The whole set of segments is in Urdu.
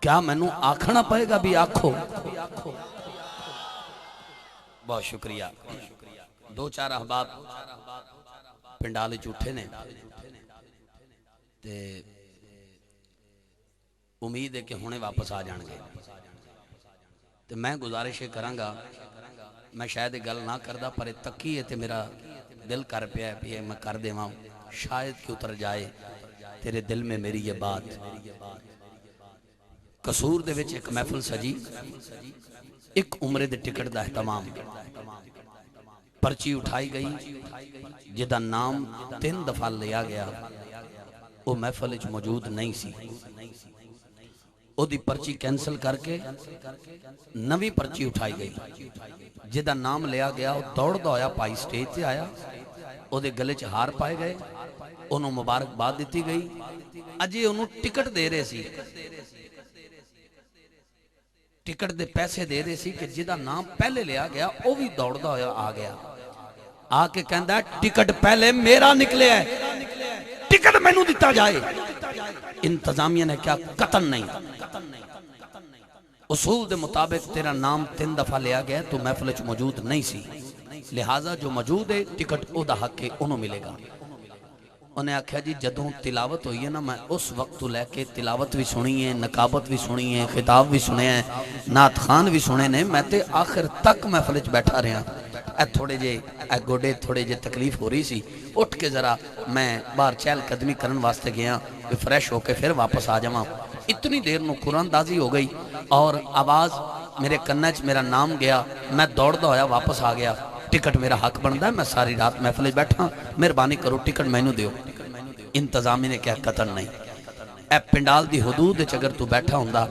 کیا مینوں آکھنا پائے گا بھی آکھو؟ بہت شکریہ. دو چار احباب پنڈال جھوٹے نے تے امید ہے کہ ہونے واپس آ جان گے. تے میں گزارش کراں گا، میں شاید گل نہ کردا پر تکی ہے تے میرا دل کر پیا ہے کہ میں کر دیواں، شاید کہ اتر جائے تیرے دل میں میری یہ بات. قصور دے وچ ایک محفل سجی، ایک عمرے دے ٹکٹ دا اہتمام، پرچی اٹھائی گئی جدا نام 3 دفعہ لیا گیا، وہ محفل وچ موجود نہیں سی. او دی پرچی کینسل کر کے نوی پرچی اٹھائی گئی، جدا نام لیا گیا وہ دوڑ دا ہویا پائی سٹیج تے آیا، او دے گلے چ ہار پائے گئے، انہوں مبارک باد دیتی گئی. اجے انہوں ٹکٹ دے رہے سی، ٹکٹ دے پیسے دے رہے سی کہ جدا نام پہلے لیا گیا وہ بھی دوڑ دا ہویا آ گیا، آ کے کہندا ہے ٹکٹ پہلے میرا نکلے ہے، ٹکٹ میں نو دیتا جائے. انتظامیہ نے کیا قطن نہیں، اصول دے مطابق تیرا نام 3 دفعہ لیا گیا تو محفل وچ موجود نہیں سی، لہٰذا جو موجود ہے ٹکٹ او دا حق کے انہوں ملے گا. انہیں آکھیا جی جدوں تلاوت ہوئی ہے نا، میں اس وقت تو لے کے تلاوت بھی سنی ہے، نقابت بھی سنی ہے، خطاب بھی سنے ہیں، نعت خان بھی سنے نے، میں تے آخر تک محفل وچ بیٹھا رہا. اے تھوڑے جے اے گوڑے تھوڑے جے تکلیف ہو رہی سی، اٹھ کے ذرا میں باہر چہل قدمی کرن واسطے گیا کہ فریش ہو کے پھر واپس آ جاواں. اتنی دیر نو قرآن دازی ہو گئی اور آواز میرے کنچ میرا نام گیا، میں دوڑ دا ہویا واپس آ گیا. ٹکٹ میرا حق بندا ہے، میں ساری رات محفل وچ بیٹھا، مہربانی کرو ٹکٹ مینوں دیو. انتظامی نے کیا قطن نہیں. اے پنڈال دی حدود وچ اگر تو بیٹھا ہوندا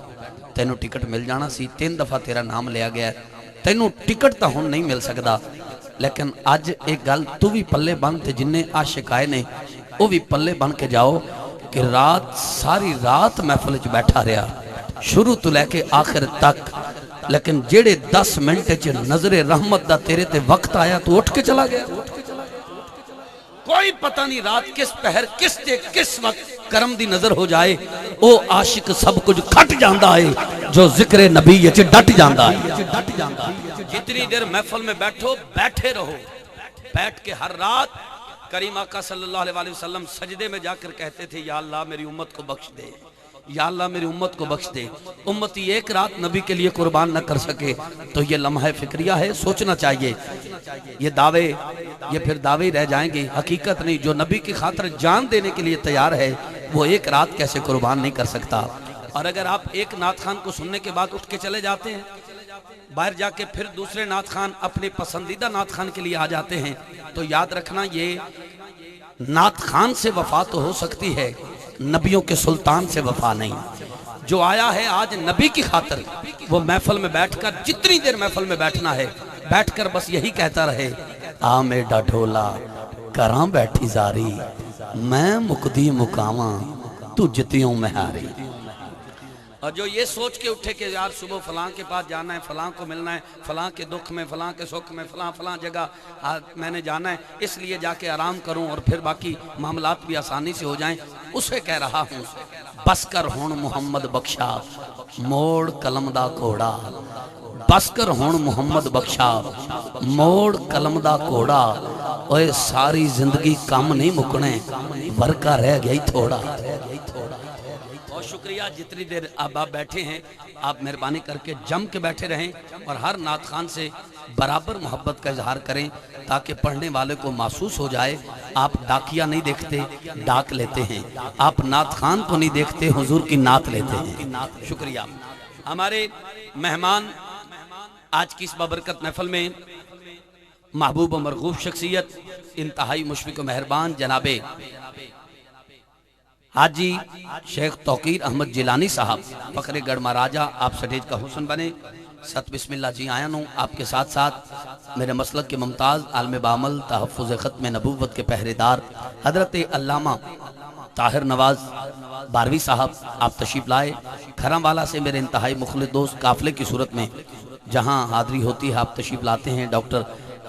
تینوں ٹکٹ مل جانا سی. 3 دفعہ تیرا نام لیا گیا ہے، تینوں ٹکٹ تا ہن نہیں مل سکدا. لیکن اج ایک گل تو بھی پلے بن تے جننے عاشق آئے نے وہ بھی پلے بن کے جاؤ کہ رات ساری رات محفل وچ بیٹھا رہا شروع تو لے کے آخر تک، لیکن جیڑے 10 منٹ چ نظر رحمت دا تیرے تے وقت آیا تو اٹھ کے چلا گیا. کوئی پتہ نہیں رات کس پہر کس تے کس وقت کرم دی نظر ہو جائے. او عاشق سب کچھ کھٹ جاندہ ہے جو ذکر نبی یہ چھ ڈٹ جاندہ ہے. جتنی دیر محفل میں بیٹھو بیٹھے رہو، بیٹھ کے ہر رات کریم آقا صلی اللہ علیہ وسلم سجدے میں جا کر کہتے تھے یا اللہ میری امت کو بخش دے، یا اللہ میری امت کو بخش دے. امتی ایک رات نبی کے لیے قربان نہ کر سکے تو یہ لمحہ فکریہ ہے، سوچنا چاہیے. یہ دعوے یہ پھر دعوے رہ جائیں گے، حقیقت نہیں. جو نبی کی خاطر جان دینے کے لیے تیار ہے وہ ایک رات کیسے قربان نہیں کر سکتا. اور اگر آپ ایک نعت خان کو سننے کے بعد اٹھ کے چلے جاتے ہیں باہر جا کے پھر دوسرے نعت خان اپنے پسندیدہ نعت خان کے لیے آ جاتے ہیں تو یاد رکھنا یہ نعت خان سے وفا تو ہو سکتی ہے، نبیوں کے سلطان سے وفا نہیں. جو آیا ہے آج نبی کی خاطر وہ محفل میں بیٹھ کر جتنی دیر محفل میں بیٹھنا ہے بیٹھ کر بس یہی کہتا رہے آ میڈا ڈھولا کراں بیٹھی زاری، میں مقدی مقاماں تو جتیوں میں ہاری. اور جو یہ سوچ کے اٹھے کہ یار صبح فلاں کے پاس جانا ہے، فلاں کو ملنا ہے، فلاں کے دکھ میں، فلاں کے سکھ میں، فلاں جگہ میں نے جانا ہے، اس لیے جا کے آرام کروں اور پھر باقی معاملات بھی آسانی سے ہو جائیں، اسے کہہ رہا ہوں بس کر ہون محمد بخشا موڑ قلم دا کوڑا، بس کر ہون محمد بخشا موڑ قلم دا کوڑا. اوے ساری زندگی کام نہیں مکنے، ورکا رہ گئی تھوڑا. بہت شکریہ. جتنی دیر آپ بیٹھے ہیں آپ مہربانی کر کے جم کے بیٹھے رہیں اور ہر نعت خان سے برابر محبت کا اظہار کریں تاکہ پڑھنے والے کو محسوس ہو جائے آپ ڈاکیا نہیں دیکھتے ڈاک لیتے ہیں، آپ نعت خان کو نہیں دیکھتے حضور کی نعت لیتے ہیں. شکریہ. ہمارے مہمان آج کی اس بابرکت محفل میں محبوب و مرغوب شخصیت انتہائی مشفق و مہربان جناب حاجی شیخ توقیر احمد جیلانی صاحب فخر گڑھ مہاراجہ، آپ سٹیج کا حسن بنے. ست بسم اللہ جی آیا ہوں آپ کے ساتھ ساتھ میرے مسلک کے ممتاز عالم بعمل تحفظ ختم نبوت کے پہرے دار حضرت علامہ طاہر نواز باروی صاحب آپ تشریف لائے. کھرم والا سے میرے انتہائی مخلص دوست قافلے کی صورت میں جہاں حاضری ہوتی ہے آپ تشریف لاتے ہیں. ڈاکٹر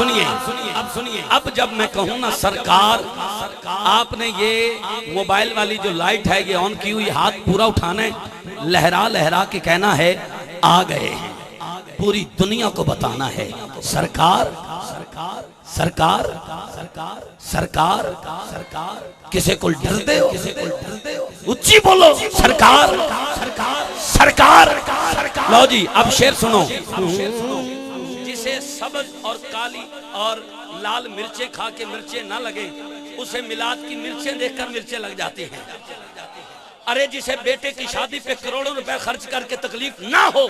سنیے اب جب میں کہوں نا سرکار، آپ نے یہ موبائل والی جو لائٹ ہے یہ آن کی ہوئی، ہاتھ پورا اٹھانا ہے، لہرا لہرا کے کہنا ہے آ گئے ہیں، پوری دنیا کو بتانا ہے سرکار سرکار سرکار سرکار کسے کو ڈر دے ہو، اچھی بولو سرکار سرکار۔ لو جی اب شعر سنو، جسے سبز اور کالی اور لال مرچیں کھا کے مرچیں نہ لگے، اسے میلاد کی مرچیں دیکھ کر مرچیں لگ جاتی ہیں۔ ارے جسے بیٹے کی شادی پہ کروڑوں روپے خرچ کر کے تکلیف نہ ہو،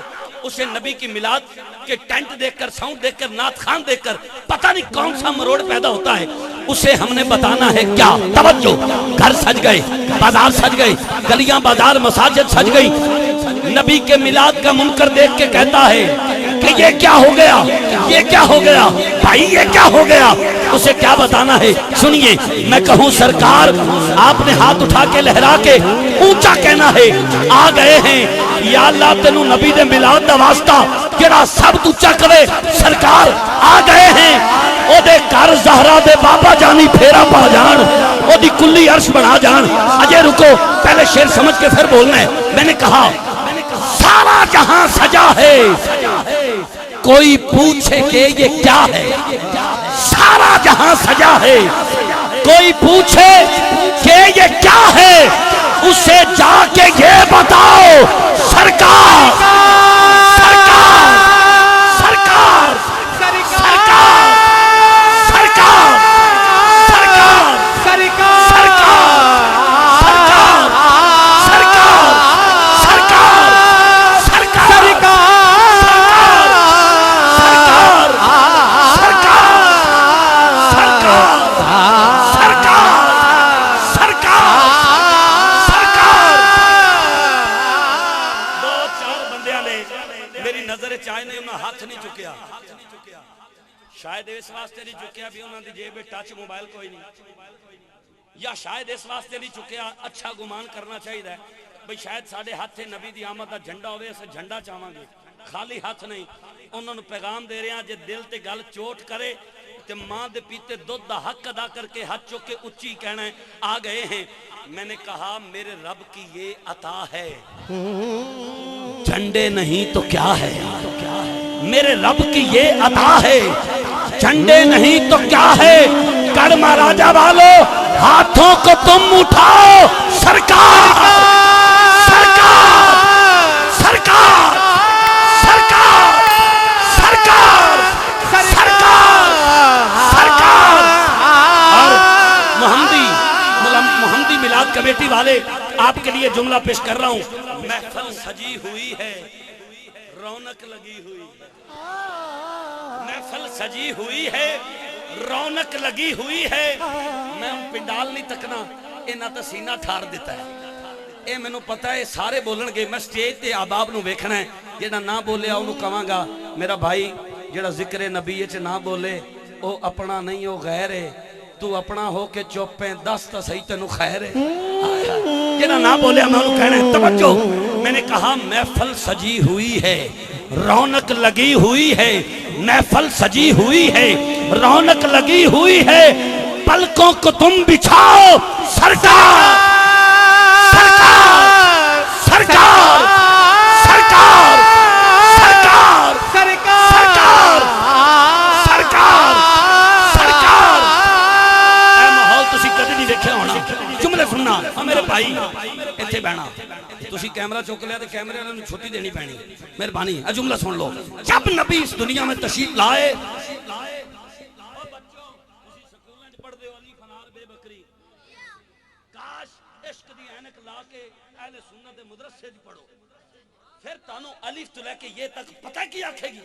اسے نبی کی میلاد کے ٹینٹ دیکھ کر، ساؤنڈ دیکھ کر، نعت خان دیکھ کر پتہ نہیں کون سا مروڑ پیدا ہوتا ہے، اسے ہم نے بتانا ہے کیا؟ توجہ، گھر سج گئے، بازار سج گئے، گلیاں بازار مساجد سج گئی، نبی کے میلاد کا منکر دیکھ کے کہتا ہے کہ یہ کیا ہو گیا، یہ کیا ہو گیا بھائی، یہ کیا ہو گیا؟ اسے کیا بتانا ہے؟ سنیے، میں کہوں سرکار، آپ نے ہاتھ اٹھا کے لہرا کے اونچا کہنا ہے آ گئے ہیں، یا اللہ تینوں نبی دے میلاد دا واسطہ جڑا سب تو اونچا کرے، سرکار آ گئے ہیں، او دے گھر زہرا دے بابا جانی پھیرا پا جان، او دی کلی عرش بنا جان۔ اجے رکو، پہلے شعر سمجھ کے پھر بولنا ہے۔ میں نے کہا سارا جہاں سجا ہے، کوئی پوچھے کہ یہ کیا ہے؟ سارا جہاں سجا ہے، کوئی پوچھے کہ یہ کیا ہے، اسے جا کے یہ بتاؤ سرکار سرکار سرکار سرکار سرکار سرکار شاید اس واسطے نہیں چکیا بھی انہوں نے جیب ٹچ موبائل کوئی نہیں، یا شاید اس واسطے نہیں چکیا، اچھا گمان کرنا چاہیے بھئی شاید ساڑھے ہاتھ نبی دی آمد دا جھنڈا ہوئے، اسے جھنڈا چاہواں گے، خالی ہاتھ نہیں۔ انہوں نے پیغام دے رہے ہیں جے دل تے گل چوٹ کرے تے ماں دے پیتے دودھ دا حق ادا کر کے ہاتھ چوک کے اچھی کہنا ہے آ گئے ہیں۔ میں نے کہا میرے رب کی یہ عطا ہے، جھنڈے نہیں تو کیا ہے، میرے رب کی یہ عطا ہے، جھنڈے نہیں تو کیا ہے۔ کرما راجہ والو ہاتھوں کو تم اٹھاؤ، سرکار سرکار سرکار سرکار سرکار سرکار سرکار۔ اور محمدی میلاد کمیٹی والے آپ کے لیے جملہ پیش کر رہا ہوں۔ محفل سجی ہوئی ہے، رونق لگی ہوئی، محفل سجی ہوئی ہے، رونق لگی ہوئی ہے۔ میں ان پنڈال نہیں تکنا، انہاں تے سینہ ٹھار دیتا ہے، اے میں نو پتہ ہے سارے بولن گے، میں سٹیج تے آباب نو ویکھنا ہے، جڑا نہ بولے انہوں کہاں گا میرا بھائی جڑا ذکر نبی چ نہ بولے او اپنا نہیں، او غیر ہے، تو اپنا ہو کے چوپیں دس تا صحیح تینو خیر ہے، جڑا نہ بولے میں انہوں کہنا ہے۔ توجہ، میں نے کہا محفل سجی ہوئی ہے، رونق لگی ہوئی ہے، محفل سجی ہوئی ہے، رونق لگی ہوئی ہے، پلکوں کو تم بچھاؤ سرکار سرکار سرکار سرکار سرکار سرکار سرکار سرکار۔ اے ماحول تسی کدی نہیں دیکھے ہونا، جملے سننا میرے بھائی ایتھے بہنا، تسی کیمرہ چوک لیا تے کیمرے نے چھٹی دینی پینی، مہربانی جملہ سن لو۔ جب نبی اس دنیا میں تشریف لائے، کاش عشق دی اینک لا کے اہل سنت مدرسے دی پڑھو، پھر تانو الف تو لے کے یہ تک پتہ کی آکھے گی۔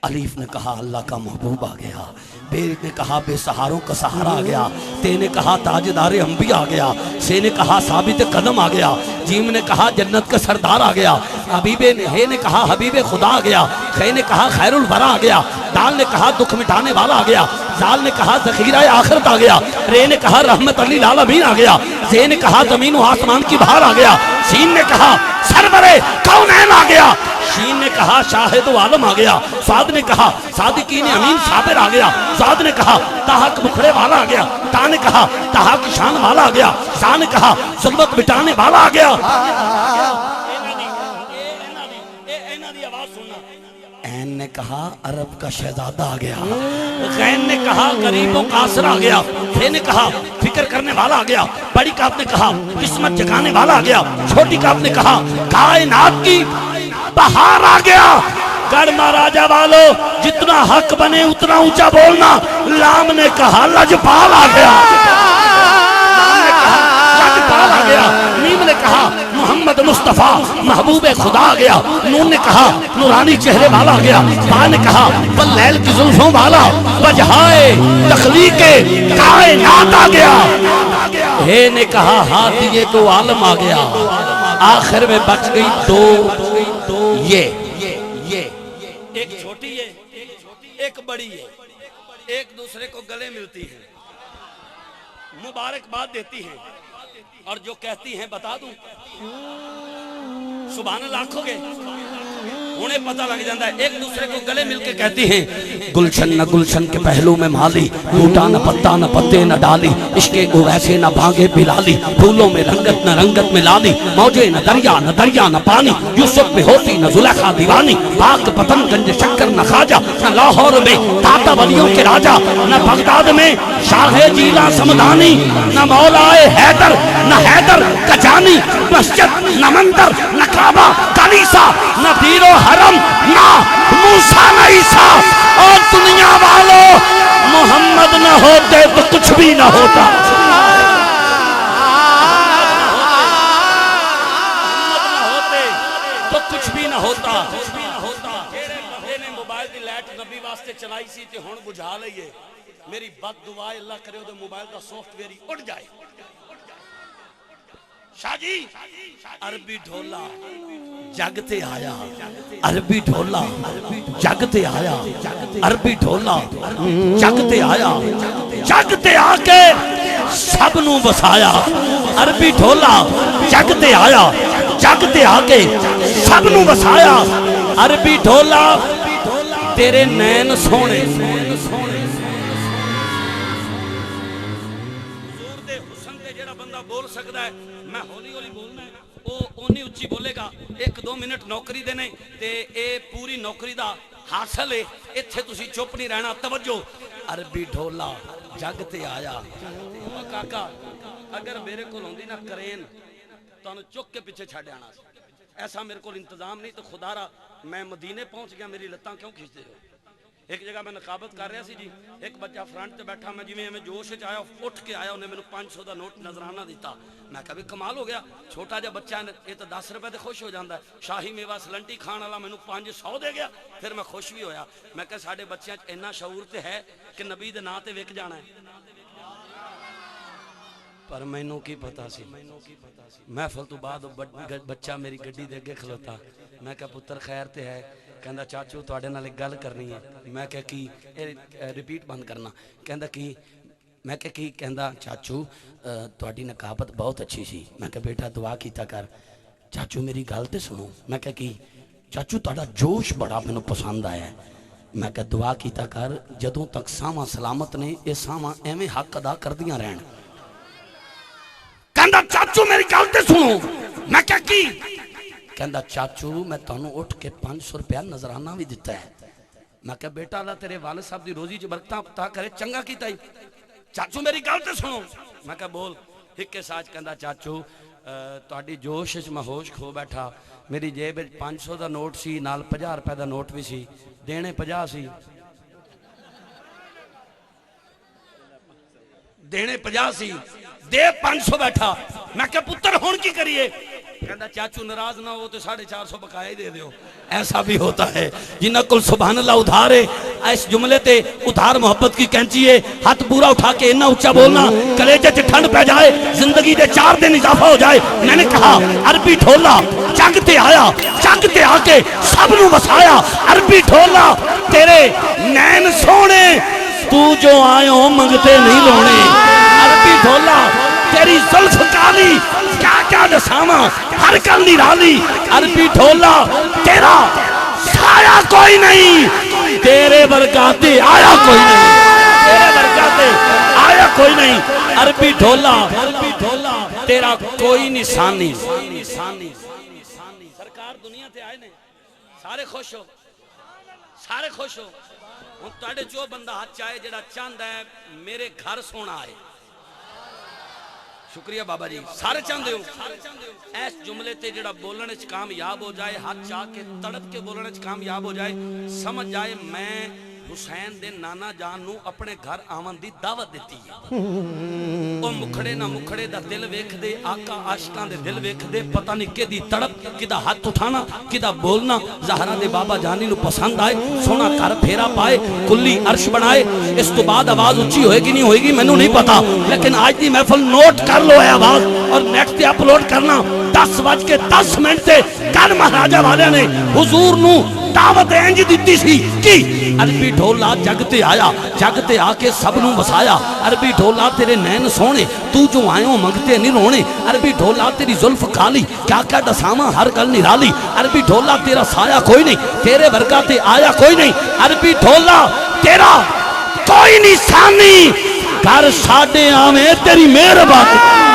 الف نے کہا اللہ کا محبوب آ گیا، بے نے کہا بے سہاروں کا سہارا آ گیا، تے نے کہا تاجدار انبیاء آ گیا، سے نے کہا ثابت قدم آ گیا، جیم نے کہا جنت کا سردار آ گیا، حبیب نے کہا حبیب خدا آ گیا، خے نے کہا خیر الورا آ گیا، دال نے کہا دکھ مٹانے والا آ گیا، زال نے کہا ذخیرہ آخرت آ گیا، رے نے کہا رحمت للعالمین آ گیا، زے نے کہا زمین و آسمان کی بہار آ گیا، سین نے کہا سرور کونین آ گیا، شین نے کہا شاہد و عالم آ گیا، صاد نے کہا صادقین امین صابر آ گیا، زاد نے کہا تاحق مکھڑے والا آ گیا، تا نے کہا تاحق شان والا آ گیا، سا نے کہا ظلمت مٹانے والا آ گیا۔ این نے کہا عرب کا شہزادہ آ گیا، غین نے کہا غریب و قاصر آ گیا، پھے نے کہا فکر کرنے والا آ گیا، بڑی کاف نے کہا قسمت جگانے والا آ گیا، چھوٹی کاف نے کہا کائنات کی بہار آ گیا۔ گڑھ مہاراجہ والو جتنا حق بنے اتنا اونچا بولنا۔ لام نے کہا لجپال آ گیا، لجپال آ گیا۔ میم نے کہا محمد مصطفیٰ محبوب خدا آ گیا، نون نے کہا نورانی چہرے والا آ گیا، با نے کہا واللیل کی زلفوں والا، وجہائے تخلیق کائنات آ گیا، ہے نے کہا ہاتھیے کو عالم آ گیا۔ آخر میں بچ گئی دو، یہ ایک چھوٹی ہے ایک بڑی ہے، ایک دوسرے کو گلے ملتی ہے، مبارکباد دیتی ہیں، اور جو کہتی ہیں بتا دوں سبحان اللہ آنکھو گے انہیں پتہ لگ جاندہ ہے، ایک دوسرے کو گلے مل کے کہتی ہیں گلشن نہ گلشن کے پہلو میں مالی، ٹوٹا نہ پتا نہ پتے نہ ڈالی، عشق کو ویسے نہ بھانگے بلالی، پھولوں میں رنگت نہ رنگت میں لالی، موجے نہ دریا نہ پانی، یوسف میں ہوتی نہ زلیخا دیوانی، پاک پتن گنج شکر نہ خواجہ، نہ لاہور میں تاتا ولیوں کے راجہ، نہ بغداد میں شاہ جیلا سمدانی، نہ مولائے حیدر نہ حیدر کجانی، مسجد نہ مندر نہ کعبہ کلیسا، نہ دیر و حرم نہ موسیٰ نہ عیسیٰ، اور دنیا والوں محمد نہ ہوتے تو کچھ بھی نہ ہوتا۔ محمد نہ ہوتے تو کچھ بھی نہ ہوتا۔ یہ نے موبائل دی لائٹ نبی واسطے چلائی سی تے ہون بجھا لئیے، میری بد دعائے اللہ کرے دے موبائل دا سافٹ ویئر ہی اڑ جائے۔ شاہ جی عربی ڈھولا جگتے آیا، عربی ڈھولا جگتے آیا، عربی ڈھولا جگتے آیا، جگتے آ کے سب نو بسایا، عربی ڈھولا جگتے آیا، جگتے آ کے سب نو بسایا، عربی ڈھولا تیرے نین سونے، حضور دے حسن تے جیڑا بندہ بول سکتا ہے، میں ہولی ہولی بولنا ہے، اونی اچھی بولے گا، 1-2 منٹ نوکری دینے تے اے پوری نوکری دا حاصل ہے، اتھے تسی چپ نہیں رہنا۔ توجہ، عربی ڈھولا جگتے آیا۔ کاکا اگر میرے کو ہوندی نا کرین تو انہوں چک کے پیچھے چھاڑے آنا سی، ایسا میرے کو انتظام نہیں، تو خدا را میں مدینے پہنچ گیا، میری لتاں کیوں کھیچتے ہو؟ ایک جگہ میں نقابت کر رہا سی جی، ایک بچہ فرنٹ تے بیٹھا، میں جی میں جوش آیا اٹھ کے آیا، انہیں میں 500 دا نوٹ نظرانہ دیتا، میں کہا بھی کمال ہو گیا، چھوٹا جا بچہ ہے یہ تو 10 روپے دے خوش ہو جاندہ ہے، شاہی میوہ سلنٹی کھان والا میں 500 دے گیا، پھر میں خوش بھی ہویا، میں کہا ساڑھے بچیاں اتنا شعور تے ہے کہ نبی دے ناتے وک جانا ہے، پر میں نو کی پتا سی، محفل تو بعد بچہ میری گڈی دے گے کھلوتا، میں کہا پتر خیر تے ہے، کہندہ چاچو تو آڑے نال ایک گل کرنی ہے، میں کہا کی ریپیٹ بند کرنا، کہندہ کی میں کہا کی کہندہ چاچو تو آڑی نقابت بہت اچھی سی، میں کہا بیٹا دعا کیتا کر، چاچو میری گل تے سنو، میں کہا کی چاچو تو آڑا جوش بڑا میں نو پسند آیا ہے، میں کہا دعا کیتا کر جدوں تک ساما سلامت نے یہ ساما ایمیں حق ادا کر دیاں رہن، کہندہ چاچو میری گل تے سنو، میں کہا کی کہندہ چاچو میں تانوں اٹھ کے 500 روپیہ نظرانہ بھی دیتا ہے، میں کہا بیٹا اللہ تیرے والد صاحب دی روزی جو برکتاں پتا کرے چنگا کیتا ہی، چاچو میری گل تے سنو، میں کہا بول، ایک کے ساتھ کہندہ چاچو تہاڈی جوش وچ میں ہوش کھو بیٹھا، میری جیب وچ 500 دا نوٹ سی، نال 50 روپے دا نوٹ بھی سی، دینے 50 سی، دینے 50 سی، دے 500 بیٹھا، میں کہا پتر ہون کی کریے، کہندہ چاچو ناراض نہ ہو تو 450 بقایا ہی دے دیو، ایسا بھی ہوتا ہے جنہ کل سبحان اللہ ادھارے، اس جملے تے ادھار محبت کی کہنچی ہے، ہاتھ پورا اٹھا کے انہا اچھا بولنا، کلیجے چھ ٹھنڈ پہ جائے، زندگی دے 4 دن اضافہ ہو جائے، میں نے کہا عربی ڈھولا جگتے آیا، جگتے آ کے سب نو بسایا، عربی ڈھولا تیرے نین سونے، تو جو آئے منگتے نہیں لونے، عربی ڈھولا تیری زلف کالی کیا کیا دساما، ہر کل نرالی عربی ڈھولا تیرا سایہ کوئی نہیں تیرے برکاتے آیا کوئی نہیں تیرے برکاتے آیا کوئی نہیں عربی ڈھولا تیرا کوئی نشانی سرکار دنیا تے آئے نے سارے خوش ہو سارے خوش ہو ہوں تواڈے جو بندہ ہاتھ چاہے جڑا چاہندا ہے میرے گھر سونا آئے شکریہ بابا جی سارے چاہندے ہو ایس جملے تے جڑا بولنے چ کامیاب ہو جائے ہاتھ چاہ کے تڑپ کے بولنے چ کامیاب ہو جائے سمجھ جائے میں حسین دے نانا جان نو اپنے گھر آون دی دعوت دیتی ہے او مکھڑے نہ مکھڑے دا دل ویکھ دے آقا عاشقاں دے دل ویکھ دے پتہ نہیں کہ دی تڑپ کدا ہاتھ اٹھانا کدا بولنا زہرا دے بابا جانی نو پسند آئے سونا کر پھیرا پائے کلی عرش بنائے اس تو بعد آواز اونچی ہوئے گی نہیں ہوئے گی مینوں نہیں پتا لیکن آج دی محفل نوٹ کر لو ہے آواز اور نیٹ تے اپلوڈ کرنا 10:10 تے کل مہاراجہ والے نے حضور نو دعوت انج دیتی سی کی عربی ڈھولا جگ تے آیا جگ تے آ کے سب نو وسایا عربی ڈھولا تیرے نین سونے تو جو آئیوں منگتے نہیں رونے عربی ڈھولا تیری زلف کالی کیا کیا دساواں ہر گل نرالی عربی ڈھولا تیرا سایہ کوئی نہیں تیرے ورگا تے آیا کوئی نہیں عربی ڈھولا تیرا کوئی نشانی گھر ساڈے آویں تیری مہربانی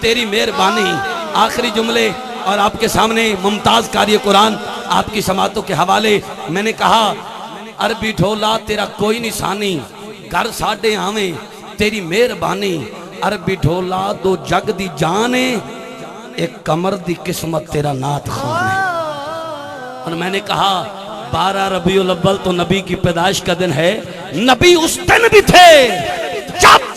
تیری مہربانی آخری جملے اور آپ کے سامنے ممتاز قاری قرآن آپ کی سماعتوں کے حوالے میں نے کہا عربی ڈھولا تیرا کوئی نشانی گھر ساڈے آویں تیری مہربانی عربی ڈھولا دو جگ دی جانے ایک کمر دی قسمت تیرا نات خوان ہے اور میں نے کہا 12 ربیع الاول تو نبی کی پیدائش کا دن ہے نبی اس دن بھی تھے جب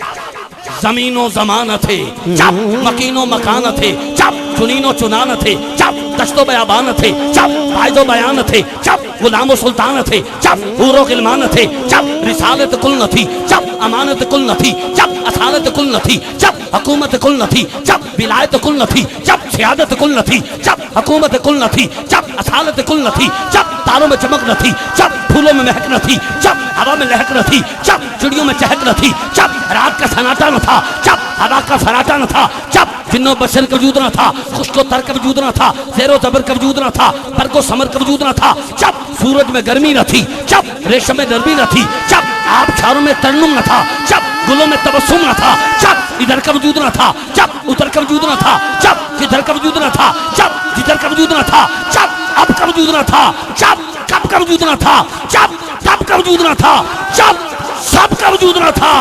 زمین و زمان تھے جب مکین و مکان تھے جب چنین و چنان تھے جب دشت و بیابان تھے جب قائد و بیان تھے جب غلام و سلطان تھے جب حور و غلمان تھے جب رسالت کل نہ تھی جب امانت کل نہ تھی جب اصالت کل نہ تھی جب حکومت کل نہ تھی جب ولایت کل نہ تھی جب سیادت کل نہ تھی جب حکومت کل نہ تھی جب اصالت کل نہ تھی جب تاروں میں چمک نہ تھی جب پھولوں میں مہک نہ تھی جب ہوا میں لہک نہ تھی جب چڑیوں میں چہک نہ تھی جب رات کا سناٹا نہ تھا جب ہوا کا فراٹا نہ تھا جب جن و بشر کا وجود نہ تھا خشک و تر کا وجود نہ تھا زیر و زبر کا وجود نہ تھا برگ و ثمر کا وجود نہ تھا جب سورج میں گرمی نہ تھی جب ریشم میں نرمی نہ تھی جب آب چھاروں میں ترنم نہ تھا جب گلوں میں تبسم نہ تھا جب ادھر کا وجود نہ تھا جب ادھر کا وجود نہ تھا جب جدھر کا وجود نہ تھا جب جدھر کا وجود نہ تھا جب اب کا وجود نہ تھا جب کب کا وجود نہ تھا جب تب کا وجود نہ تھا جب سب کا وجود نہ تھا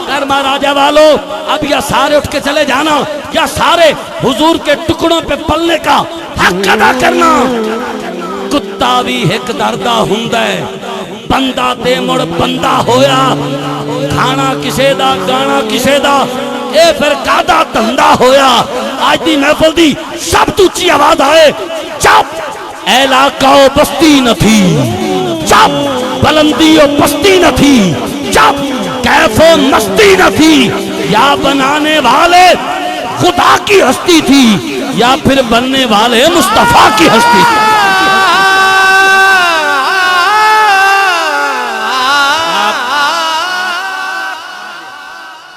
اگر مہاراجہ والو اب یا سارے اٹھ کے چلے جانا یا سارے حضور کے ٹکڑوں پہ پلنے کا حق ادا کرنا کتا بھی ایک دردہ ہوندا ہے بندہ تے مڑ بندہ ہویا کھانا کسے دا گانا کسے دا اے پھر کادا دھندا ہویا آج دی محفل دی سب تو اونچی آواز آئے جب علاقہ و بستی نہ تھی جب بلندی و پستی نہ تھی جب کیف و مستی نہ تھی یا بنانے والے خدا کی ہستی تھی یا پھر بننے والے مصطفیٰ کی ہستی تھی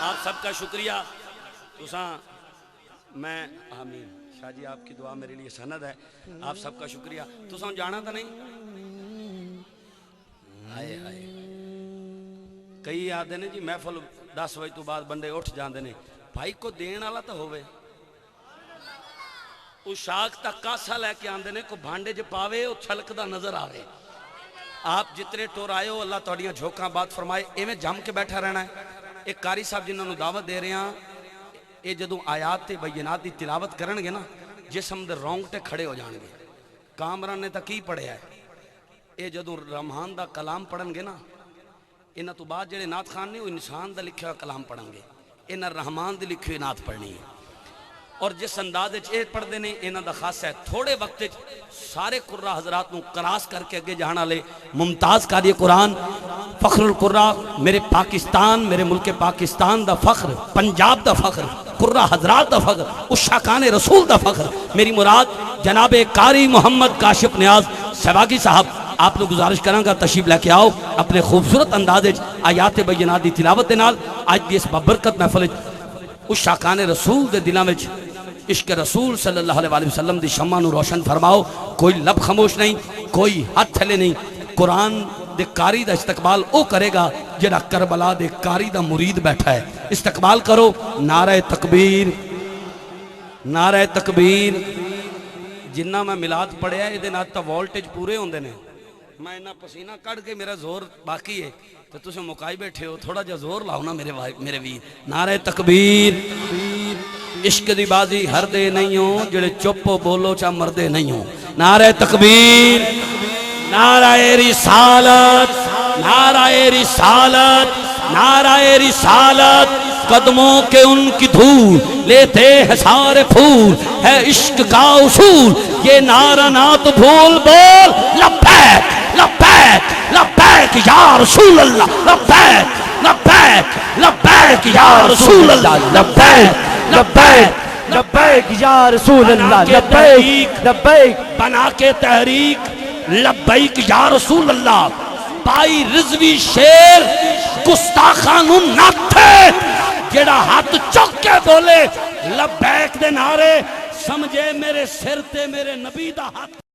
آپ سب کا شکریہ میں آمین شاہ جی آپ کی دعا میرے لیے سند ہے آپ سب کا شکریہ تساں جانا تھا نہیں آئے آئے کئی آدھے نے جی محفل 10 بجے تو بعد بندے اٹھ جاندے نے بھائی کو دین والا تو ہوئے اس شاک تک کاسا لے کے آندے نے کو بھانڈے جو پاوے وہ چھلکدا نظر آوے آپ جتنے ٹور آئے ہو اللہ توڑیاں جھوکاں بات فرمائے ایویں جم کے بیٹھا رہنا ہے ایک قاری صاحب جنہوں نے دعوت دے رہے ہیں یہ جدوں آیات تے بینات دی تلاوت کرن گے نا جسم دے رونگٹے کھڑے ہو جان گے کامران نے تا کی پڑھیا ہے یہ جدوں رحمان دا کلام پڑھن گے نا انہاں تو بعد جڑے نعت خان نے وہ انسان دا لکھیا کلام پڑھن گے انہاں رحمان دی لکھی ہوئی نعت پڑھنی ہے اور جس انداز اے پڑھ دینے انہاں دا خاص ہے تھوڑے وقت سارے قرآن حضرات نو کراس کر کے اگے جانا لے ممتاز قاری قرآن فخر القرآن میرے پاکستان میرے ملک پاکستان دا فخر پنجاب دا فخر قرآن حضرات دا فخر عشاقان رسول دا فخر میری مراد جناب قاری محمد کاشف نیاز سہواگی صاحب آپ نے گزارش کروں گا تشریف لے کے آؤ اپنے خوبصورت انداز آیات بینات دی تلاوت دے نال اج دی اس بابرکت محفل اس شاکان رسول دے دلاں وچ عشق رسول صلی اللہ علیہ وسلم دی شمع نو روشن فرماؤ. کوئی لب خاموش نہیں, کوئی ہاتھ تھلے نہیں. قرآن دے قاری دا استقبال او کرے گا جڑا کربلا دے قاری دا مرید بیٹھا ہے. استقبال کرو. نعرہ تکبیر, نعرہ تکبیر. جنہ میں میلاد پڑھیا ہے دے نال تا وولٹیج پورے ہوندے نے. میں انہاں پسینہ کڑ کے میرا زور باقی ہے تو تسے مکائی بیٹھے ہو, تھوڑا جا زور لاؤ نا میرے ویر. نعرہ تکبیر. عشق دی بازی ہر دے نہیں ہوں جڑے چپ بولو چا مردے نہیں ہوں. نعرہ تکبیر. نعرہ رسالت, نعرہ رسالت, نعرہ رسالت. قدموں کے ان کی دھول لیتے ہیں سارے پھول, ہے عشق کا اصول یہ نعرہ نہ تو بھول بول. لبیک لبیک لبیک یا رسول اللہ, لبیک لبیک لبیک یا رسول اللہ, لبیک لبیک لبیک یا رسول اللہ, لبیک لبیک. بنا کے تحریک لبیک یا رسول اللہ. پائی رضوی شیر گستاخانوں نہ تھے جڑا ہاتھ چک کے بولے لبیک دے نعرے, سمجھے میرے سر تے میرے نبی دا ہاتھ.